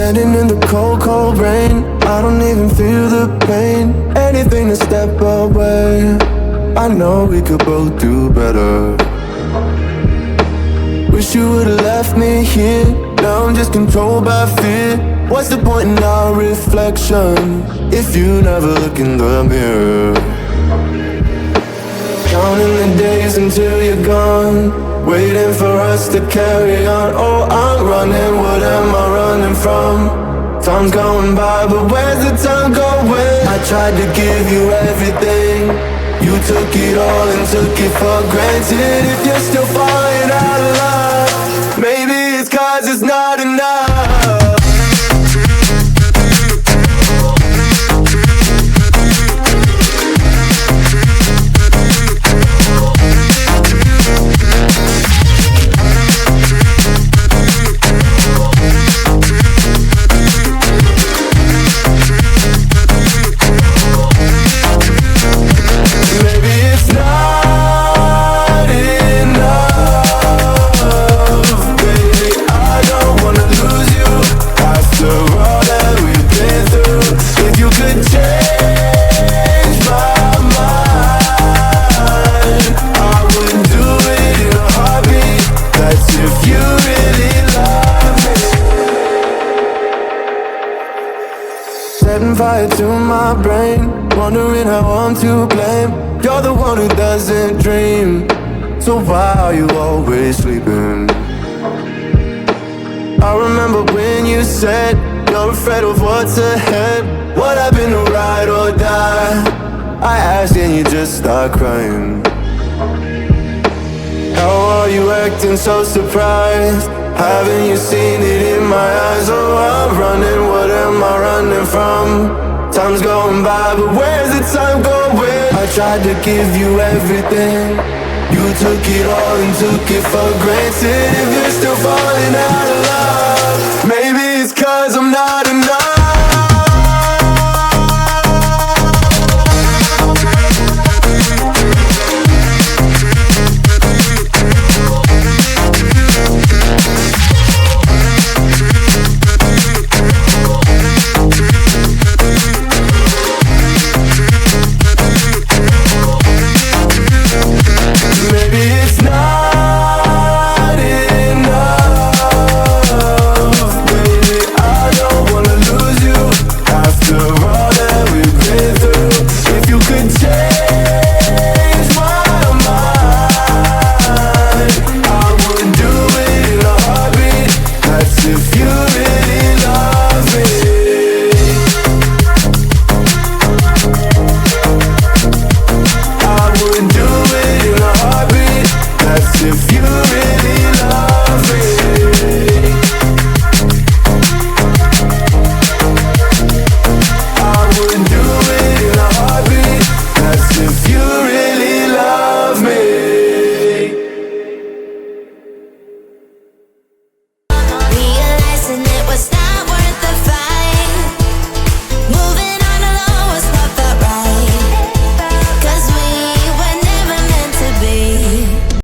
Standing in the cold, cold rain, I don't even feel the pain. Anything to step away, I know we could both do better. Wish you would've left me here. Now I'm just controlled by fear. What's the point in our reflection if you never look in the mirror? Counting the days until you're gone, waiting for us to carry on. Oh, I'm running, what am I running from? Time's going by, but where's the time going? I tried to give you everything, you took it all and took it for granted. If you're still falling out of love, maybe it's 'cause it's not enough. Setting fire to my brain, wondering how I'm to blame. You're the one who doesn't dream, so why are you always sleeping? I remember when you said you're afraid of what's ahead. What happened to ride or die? I asked and you just start crying. How are you acting so surprised? Haven't you seen it in my eyes? Oh, I'm running, what am I running from? Time's going by, but where's the time going? I tried to give you everything, you took it all and took it for granted. If you're still falling out of love, maybe it's 'cause I'm not enough. Realizing it was time.